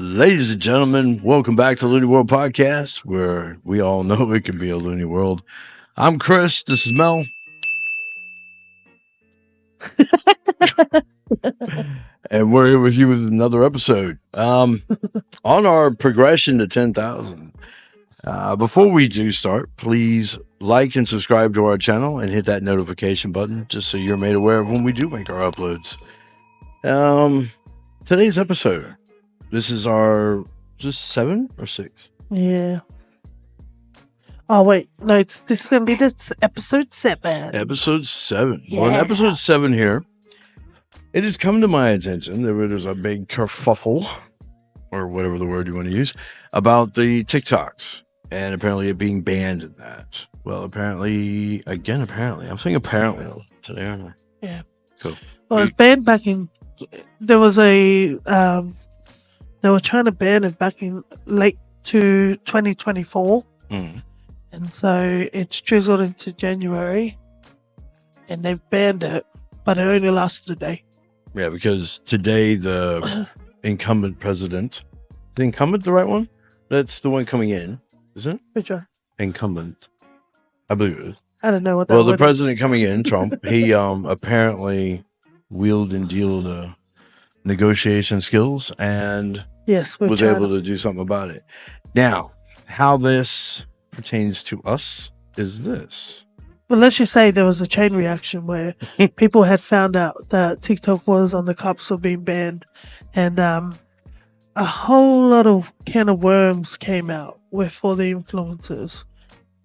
Ladies and gentlemen, welcome back to Looney World Podcast, where we all know it can be a loony world. I'm Chris. This is Mel. And we're here with you with another episode. On our progression to 10,000. Before we do start, please like and subscribe to our channel and hit that notification button just so you're made aware of when we do make our uploads. Today's episode. This is our just 7 or 6? Yeah. Oh wait, no, this is gonna be this episode 7. Episode 7. Yeah. Well, in episode 7 here, it has come to my attention that there's a big kerfuffle, or whatever the word you want to use, about the TikToks and apparently it being banned in that. Well, apparently, I'm saying apparently today, aren't I? Yeah. Cool. Well, it was banned back in. There was a. They were trying to ban it back in late to 2024, Mm. and so it's drizzled into January, and they've banned it, but it only lasted a day. Yeah, because today the incumbent president, the incumbent the right one? That's the one coming in, isn't it? Which one? Incumbent. I believe it is. I don't know what that Well, the word is. president coming in, Trump, he apparently wheeled and dealed negotiation skills and Yes, we're was trying able to do something about it. Now, how this pertains to us is this. Well, let's just say there was a chain reaction where people had found out that TikTok was on the cusp of being banned, and a whole lot of can of worms came out with all the influencers.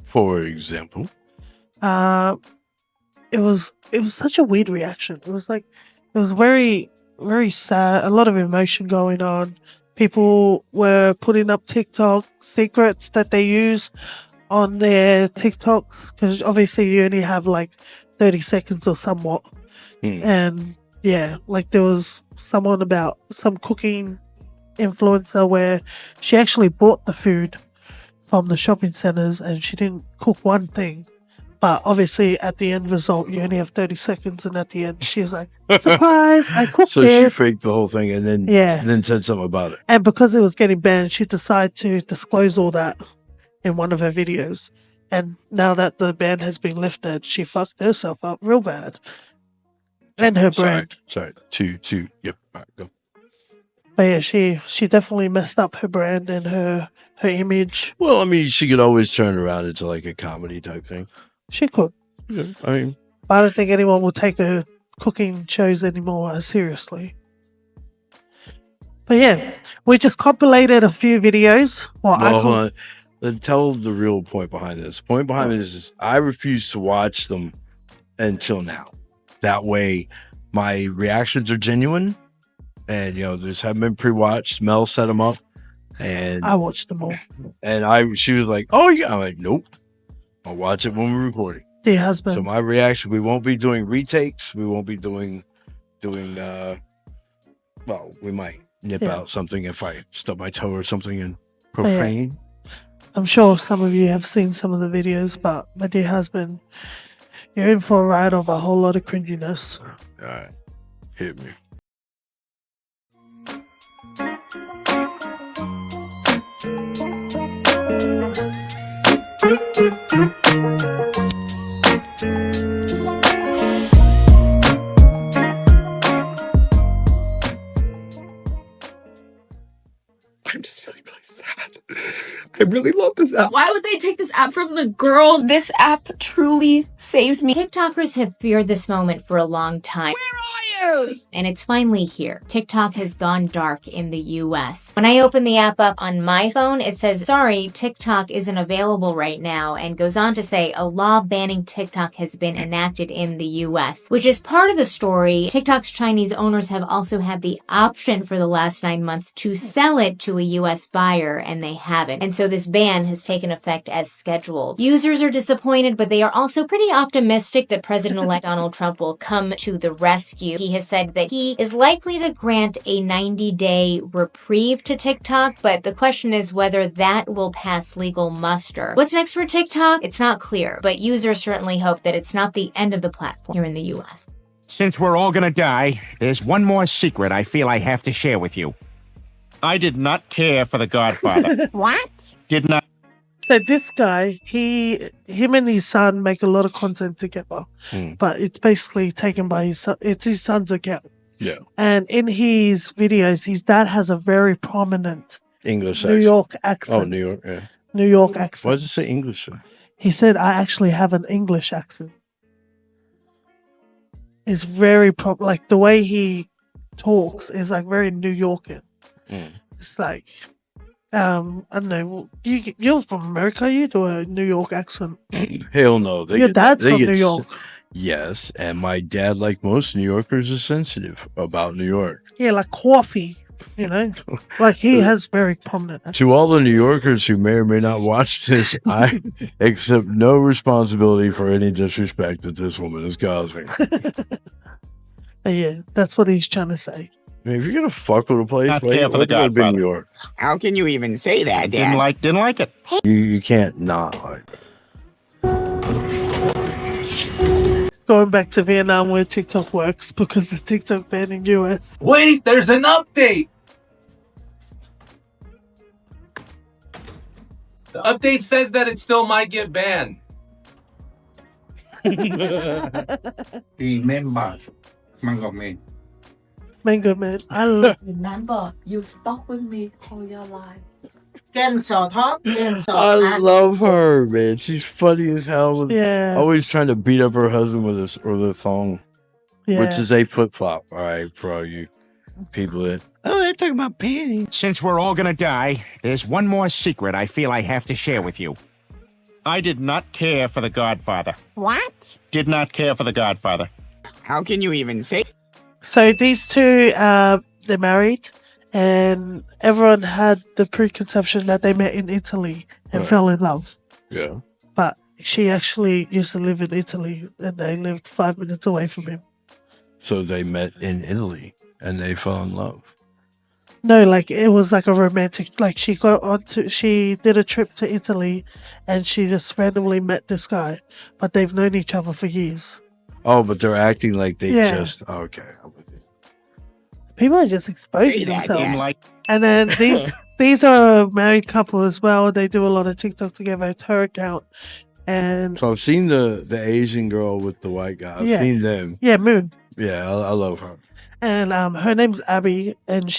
For example, It was such a weird reaction. It was very, very sad. A lot of emotion going on. People were putting up TikTok secrets that they use on their TikToks, because obviously you only have like 30 seconds or somewhat. And yeah, like there was someone about some cooking influencer where she actually bought the food from the shopping centers and she didn't cook one thing. But obviously, at the end result, you only have 30 seconds, and at the end, she was like, "Surprise! I cooked so this." she faked the whole thing and then said something about it. And because it was getting banned, she decided to disclose all that in one of her videos. And now that the ban has been lifted, she fucked herself up real bad, and her brand. Sorry. Yep. All right, go. But yeah, she definitely messed up her brand and her image. Well, I mean, she could always turn it around into like a comedy type thing. She could. Yeah, I mean, But I don't think anyone will take her cooking shows anymore as seriously. But yeah, we just compilated a few videos. hold on. Tell the real point behind this. The point behind this is I refuse to watch them until now. That way, my reactions are genuine, and these haven't been pre-watched. Mel set them up, and I watched them all. And she was like, "Oh yeah," I'm like, "Nope, I'll watch it when we're recording." Dear husband. So my reaction: we won't be doing retakes. We won't be doing. Well, we might nip out something if I stub my toe or something and profane. I'm sure some of you have seen some of the videos, but my dear husband, you're in for a ride of a whole lot of cringiness. All right, hit me. I'm just feeling really sad. I really love this app. Why would they take this app from the girls? This app truly saved me. TikTokers have feared this moment for a long time. Where are you? And it's finally here. TikTok has gone dark in the US. When I open the app up on my phone, it says, "Sorry, TikTok isn't available right now," and goes on to say a law banning TikTok has been enacted in the US. Which is part of the story. TikTok's Chinese owners have also had the option for the last 9 months to sell it to a US buyer, and they haven't. And so this ban has taken effect as scheduled. Users are disappointed, but they are also pretty optimistic that President-elect Donald Trump will come to the rescue. He has said that he is likely to grant a 90-day reprieve to TikTok, but the question is whether that will pass legal muster. What's next for TikTok? It's not clear, but users certainly hope that it's not the end of the platform here in the US. Since we're all gonna die, there's one more secret I feel I have to share with you. I did not care for The Godfather. What? Did not. So this guy, him and his son make a lot of content together, but it's basically taken by his son. It's his son's account. Yeah. And in his videos, his dad has a very prominent English New accent. York accent. Oh, New York. Yeah. New York Why accent. does it say English? He said, I actually have an English accent. It's very like the way he talks is like very New Yorker. It's like, I don't know. You're from America. You do a New York accent. Hell no. Your dad's they from get New York. Yes, and my dad, like most New Yorkers, is sensitive about New York. Yeah, like coffee. You know, like he has very prominent. Accent. To all the New Yorkers who may or may not watch this, I accept no responsibility for any disrespect that this woman is causing. But yeah, that's what he's trying to say. I mean, if you're gonna fuck with a place, Not wait, care for wait The till it's in Godfather. New York. How can you even say that, Dad? Didn't like it. You can't not like. Going back to Vietnam where TikTok works because the TikTok ban in US. Wait, there's an update. The update says that it still might get banned. Remember, Mango Man. Mango Man, I love. Remember, you stuck with me all your life. Cancel talk, cancel. I love her, man. She's funny as hell. With Yeah, always trying to beat up her husband with a thong, yeah. which is a flip flop. All right, for all you people that they're talking about panties. Since we're all gonna die, there's one more secret I feel I have to share with you. I did not care for The Godfather. What? Did not care for The Godfather. How can you even say? So these two, they're married, and everyone had the preconception that they met in Italy and fell in love. Yeah. But she actually used to live in Italy, and they lived 5 minutes away from him. So they met in Italy and they fell in love. No, like it was like a romantic. Like she did a trip to Italy, and she just randomly met this guy, but they've known each other for years. Oh, but they're acting like they Yeah. just okay. People are just Say exposing that, themselves. Dad. Like And then these are a married couple as well. They do a lot of TikTok together. It's her account, and So I've seen the Asian girl with the white guy. I've Yeah. seen them. yeah, Moon. Yeah, I love her. And her name's Abby, and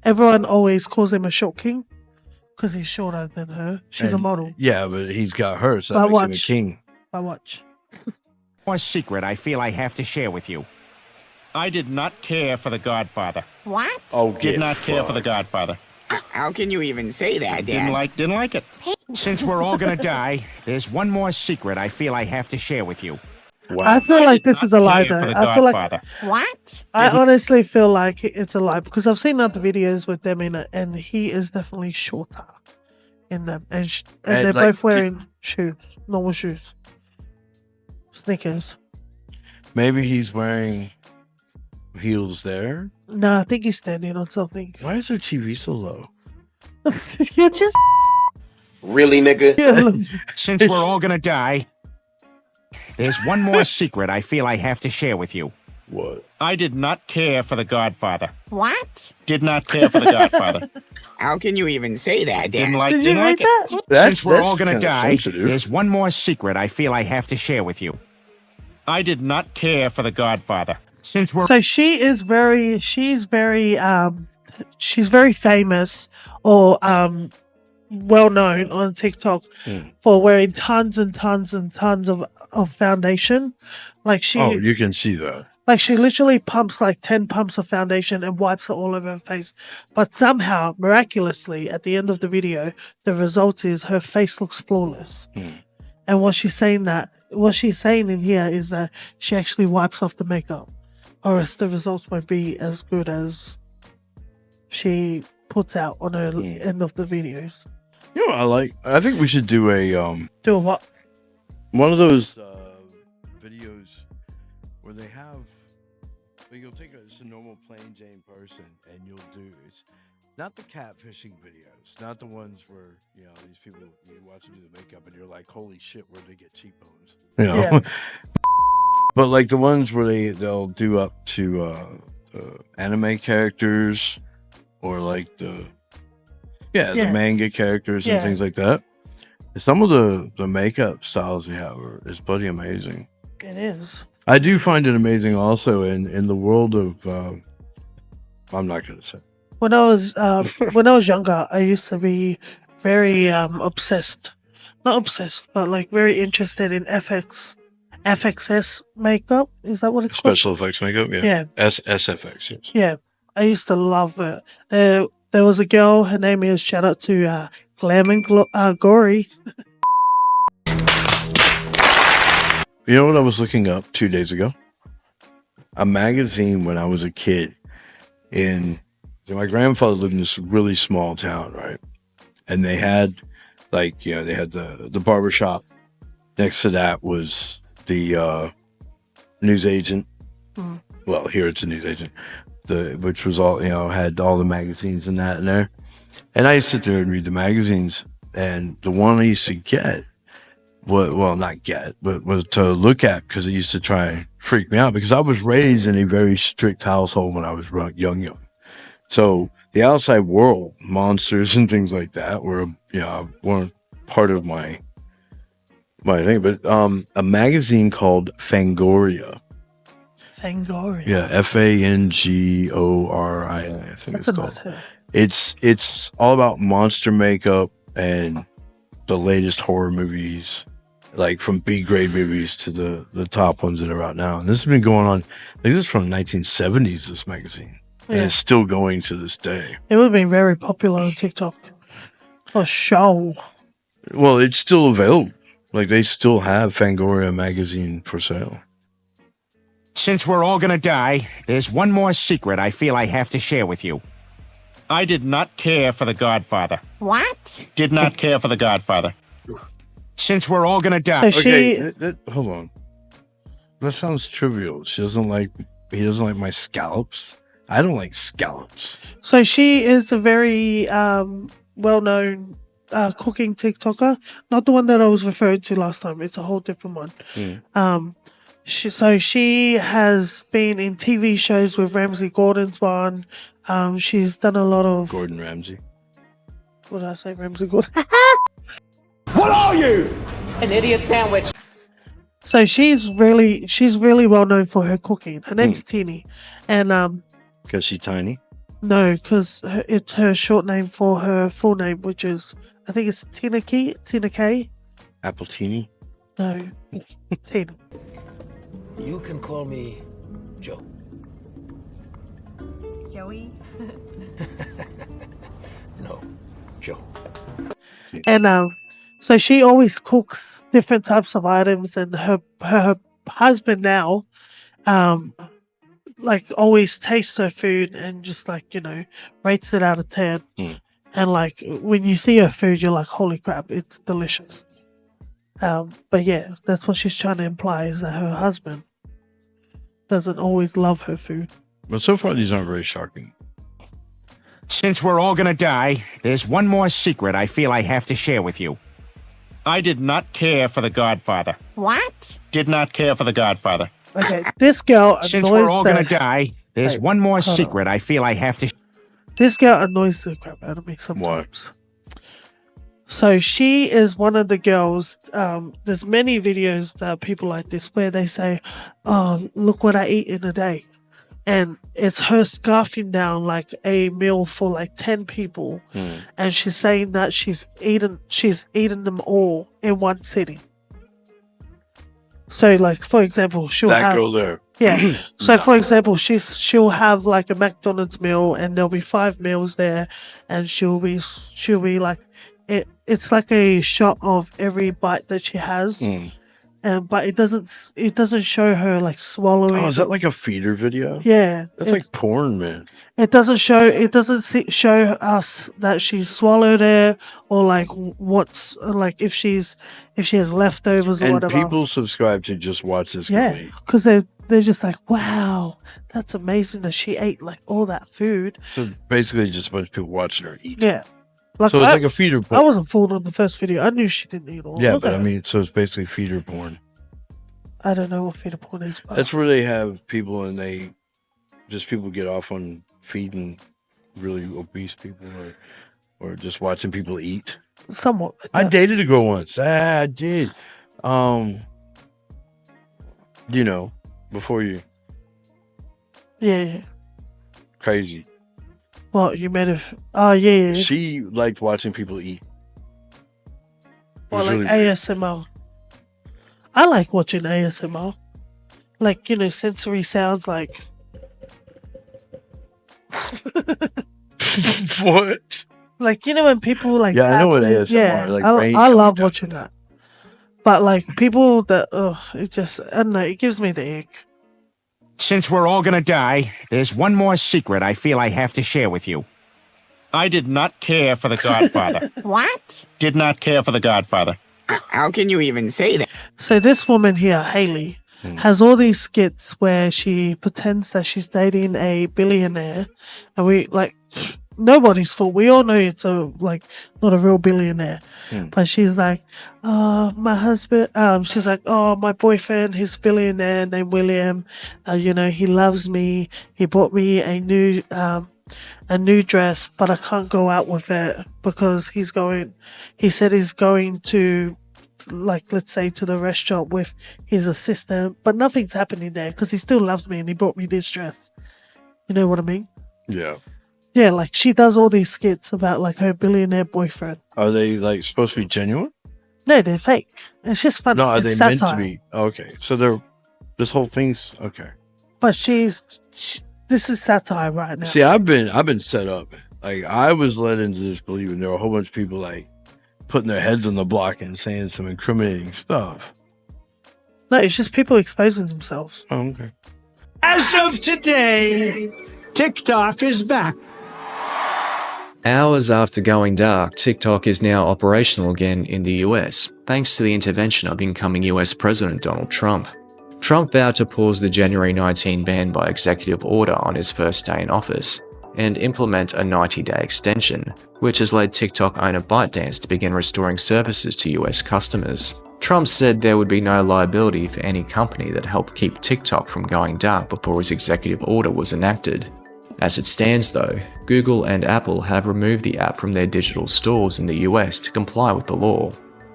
everyone always calls him a short king because he's shorter than her. She's a And- model. Yeah, but he's got her, so But that makes him a watch. king. I watch. more secret I feel I have to share with you. I did not care for The Godfather. What? Oh, Did not care for The Godfather. How can you even say that, Didn't Dad? like it. Since we're all gonna die, there's one more secret I feel I have to share with you. I feel like this is a lie, Care for though. The I feel like Godfather. What? I honestly feel like it's a lie because I've seen other videos with them in it, and he is definitely shorter in them, and And, they're like, both wearing shoes, normal shoes, sneakers. Maybe he's wearing heels there. No, I think he's standing on something. Why is their TV so low? You're just Really, nigga? Since we're all gonna die, there's one more secret I feel I have to share with you. What? I did not care for The Godfather. What? Did not care for The Godfather. How can you even say that, Didn't Dad? like, Did you didn't read like it. that? Since we're all gonna kinda die, sensitive. there's one more secret I feel I have to share with you. I did not care for The Godfather. Since we're So she's very famous or well known on TikTok for wearing tons and tons and tons of foundation. Like Oh, you can see that. like she literally pumps like 10 pumps of foundation and wipes it all over her face. But somehow, miraculously, at the end of the video, the result is her face looks flawless. And what she's saying in here is that she actually wipes off the makeup, or else the results won't be as good as she puts out on her end of the videos. You know, I think we should do a Do what? one of those videos where they have. Where you'll take just a normal plain Jane person and you'll do it's not the catfishing videos, not the ones where these people you watch them do the makeup and you're like, holy shit, where'd they get cheekbones? Yeah. But like the ones where they'll do up to anime characters or like the Yeah. manga characters and Yeah. things like that. Some of the makeup styles they have is bloody amazing. It is. I do find it amazing also in the world of I'm not gonna say. When I was younger, I used to be very obsessed. Not obsessed, but like very interested in FXS makeup. Is that what it's called? Special effects makeup, yeah. Yeah. SFX, yes. Yeah. I used to love it. There was a girl, her name is, shout out to Glam and Gory. You know what I was looking up 2 days ago? A magazine when I was a kid my grandfather lived in this really small town, right? And they had they had the barber shop. Next to that was the news agent. Mm. Well, here it's a news agent. Which was all, had all the magazines and that in there. And I used to sit there and read the magazines. And the one I used to get, not get, but was to look at, because it used to try and freak me out, because I was raised in a very strict household when I was young. So the outside world, monsters and things like that were, weren't part of my thing. But a magazine called Fangoria. Fangoria. Yeah, Fangoria. I think That's it's a called. nice hit. It's all about monster makeup and the latest horror movies, like from B grade movies to the top ones that are out now. And this has been going on. This is from the 1970s. This magazine, and it's still going to this day. It would have been very popular on TikTok. For sure. Well, it's still available. Like, they still have Fangoria magazine for sale. Since we're all gonna die, there's one more secret I feel I have to share with you. I did not care for The Godfather. What? Did not care for The Godfather. Since we're all gonna die. So Hold on. That sounds trivial. He doesn't like my scallops. I don't like scallops. So she is a very well-known cooking TikToker. Not the one that I was referring to last time. It's a whole different one. She has been in TV shows with Ramsey Gordon's one. She's done a lot of Gordon Ramsay. What did I say? Ramsey Gordon. What are you? An idiot sandwich. So she's really well known for her cooking. Her name's Tini, and Because she's tiny. no, because it's her short name for her full name, which is I think it's Tina K. Apple Teeny. No, Tina. You can call me Joe. Joey? No, Joe. And so she always cooks different types of items, and her husband now, like always tastes her food and just rates it out of 10. And like when you see her food, you're like, holy crap, it's delicious. But yeah, that's what she's trying to imply, is that her husband doesn't always love her food. But so far, these aren't very shocking. Since we're all gonna die, there's one more secret I feel I have to share with you. I did not care for The Godfather. What? Did not care for The Godfather. Okay, this girl annoys Since we're all gonna the die, there's one more secret I feel I have to. This girl annoys the crap out of me sometimes. So she is one of the girls. There's many videos that people like this where they say, "Oh, look what I eat in a day," and it's her scarfing down like a meal for like 10 people, and she's saying that she's eaten them all in one sitting. So, like for example, she'll That have girl there. yeah. So, for example, she'll have like a McDonald's meal, and there'll be 5 meals there, and she'll be like, it's like a shot of every bite that she has, and but it doesn't show her like swallowing. Oh, is that like a feeder video? Yeah, That's like porn, man. it doesn't show show us that she's swallowed it, or like what's like if she has leftovers or And whatever. people subscribe to just watch this. Yeah, complete. because they're just like, wow, that's amazing that she ate like all that food. So basically, just a bunch of people watching her eat. Yeah, like So it's like a feeder porn. I wasn't fooled on the first video. I knew she didn't eat all. Yeah, Look but at I her. mean, so it's basically feeder porn. I don't know what feeder porn is. But That's where they have people and people get off on feeding really obese people, or just watching people eat. Somewhat. I dated a girl once. I did. You know, before you. Yeah. Crazy. Well, you made it. Oh, yeah. She liked watching people eat. Or like ASMR. I like watching ASMR. Like, you know, sensory sounds like. What? Like, you know, when people like. Yeah, I know what tapping- ASMR. Yeah, Like I love watching that. But like people that, it just, I don't know, it gives me the ick. Since we're all gonna die, there's one more secret I feel I have to share with you. I did not care for The Godfather. What? Did not care for The Godfather. How can you even say that? So this woman here, Haley, has all these skits where she pretends that she's dating a billionaire, and we like nobody's fault. We all know it's not a real billionaire, but she's like, "Oh, my husband." She's like, "Oh, my boyfriend, he's a billionaire named William. You know, he loves me. He bought me a new dress, but I can't go out with it because he said he's going to, like, let's say to the restaurant with his assistant, but nothing's happening there because he still loves me and he bought me this dress." You know what I mean? Yeah. Yeah, like she does all these skits about like her billionaire boyfriend. Are they like supposed to be genuine? No, they're fake. It's just funny. No, are It's they meant satire. to be? Okay, so this whole thing's okay. But this is satire right now. See, I've been set up. Like I was led into this believing there were a whole bunch of people like putting their heads on the block and saying some incriminating stuff. No, it's just people exposing themselves. Oh, okay. As of today, TikTok is back. Hours after going dark, TikTok is now operational again in the US, thanks to the intervention of incoming US President Donald Trump. Trump vowed to pause the January 19 ban by executive order on his first day in office, and implement a 90-day extension, which has led TikTok owner ByteDance to begin restoring services to US customers. Trump said there would be no liability for any company that helped keep TikTok from going dark before his executive order was enacted. As it stands though, Google and Apple have removed the app from their digital stores in the US to comply with the law.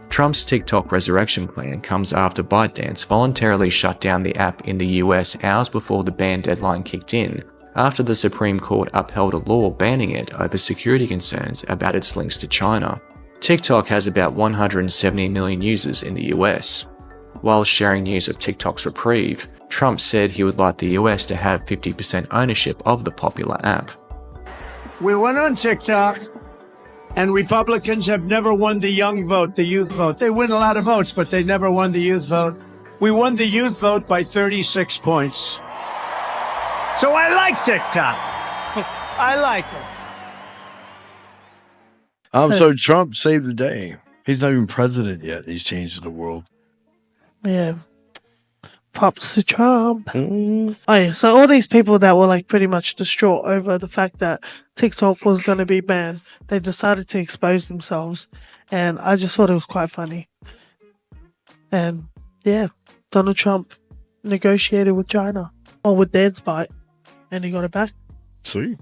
Trump's TikTok resurrection plan comes after ByteDance voluntarily shut down the app in the US hours before the ban deadline kicked in, after the Supreme Court upheld a law banning it over security concerns about its links to China. TikTok has about 170 million users in the US. While sharing news of TikTok's reprieve, Trump said he would like the US to have 50% ownership of the popular app. We went on TikTok, and Republicans have never won the young vote, the youth vote. They win a lot of votes, but they never won the youth vote. We won the youth vote by 36 points. So I like TikTok. I like it. So Trump saved the day. He's not even president yet. He's changed the world. Yeah. Props to Trump. Oh yeah, so all these people that were like pretty much distraught over the fact that TikTok was going to be banned, they decided to expose themselves, and I just thought it was quite funny. And yeah, Donald Trump negotiated with China, or with DanceByte, and he got it back. Sweet.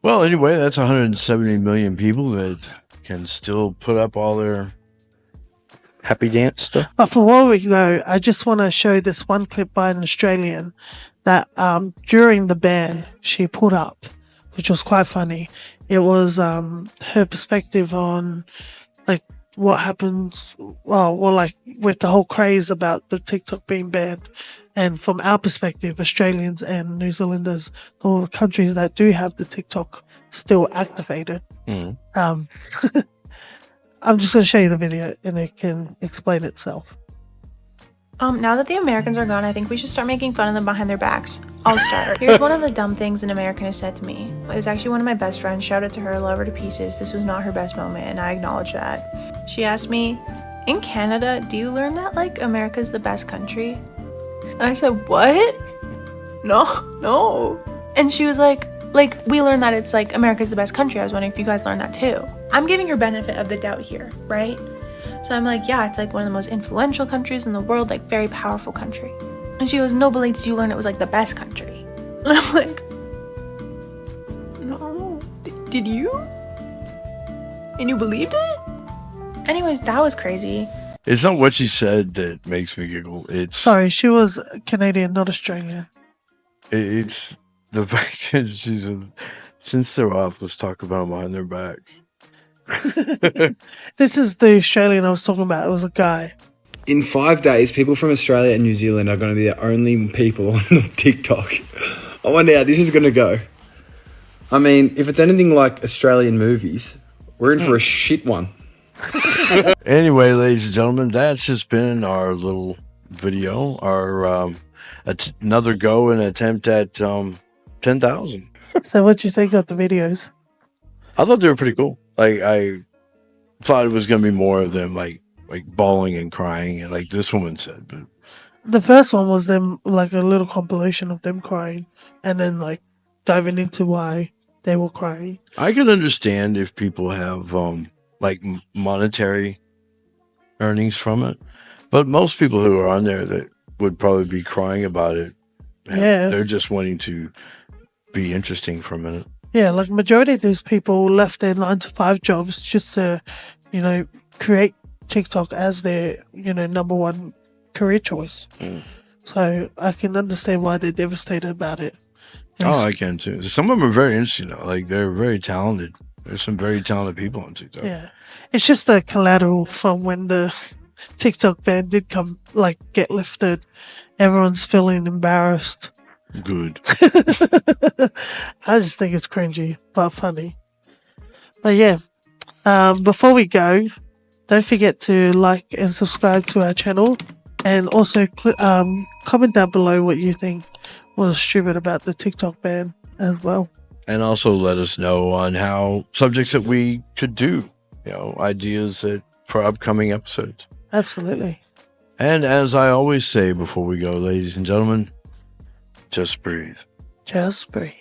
Well, anyway, that's 170 million people that can still put up all their happy dance stuff. But for while we go, I just want to show this one clip by an Australian that during the ban she put up, which was quite funny. It was her perspective on like what happens, well, like with the whole craze about the TikTok being banned. And from our perspective, Australians and New Zealanders, or countries that do have the TikTok still activated. I'm just going to show you the video and it can explain itself. Now that the Americans are gone, I think we should start making fun of them behind their backs. I'll start. Here's one of the dumb things an American has said to me. It was actually one of my best friends. Shout out to her, love her to pieces. This was not her best moment, and I acknowledge that. She asked me, in Canada, do you learn that, like, America's the best country? And I said, what? No. And she was like, we learned that it's, like, America's the best country. I was wondering if you guys learned that, too. I'm giving her benefit of the doubt here, right? So I'm like, yeah, it's like one of the most influential countries in the world, like very powerful country. And she goes, no, but like, did you learn it was like the best country? And I'm like, no. Did you? And you believed it? Anyways, that was crazy. It's not what she said that makes me giggle. It's Sorry, she was Canadian, not Australian. it's the fact that she's since they're off, let's talk about them behind their back. This is the Australian I was talking about. It was a guy. In 5 days, people from Australia and New Zealand are going to be the only people on the TikTok. I wonder how this is going to go. I mean, if it's anything like Australian movies, we're in for a shit one. Anyway, ladies and gentlemen, that's just been our little video, our another go and attempt at 10,000. So what you think of the videos? I thought they were pretty cool. Like I thought it was going to be more of them like bawling and crying, and like this woman said. But the first one was them, like a little compilation of them crying, and then like diving into why they were crying. I can understand if people have like monetary earnings from it, but most people who are on there that would probably be crying about it, Yeah, they're just wanting to be interesting for a minute. Yeah, like majority of these people left their 9-to-5 jobs just to, create TikTok as their, number one career choice. So I can understand why they're devastated about it. Oh, I can too. Some of them are very interesting though. Like they're very talented. There's some very talented people on TikTok. Yeah. It's just the collateral from when the TikTok ban did get lifted. Everyone's feeling embarrassed. Good. I just think it's cringy, but funny. But yeah, before we go, don't forget to like and subscribe to our channel, and also comment down below what you think was stupid about the TikTok ban as well. And also let us know on how subjects that we could do, ideas for upcoming episodes. Absolutely. And as I always say before we go, ladies and gentlemen, just breathe. Just breathe.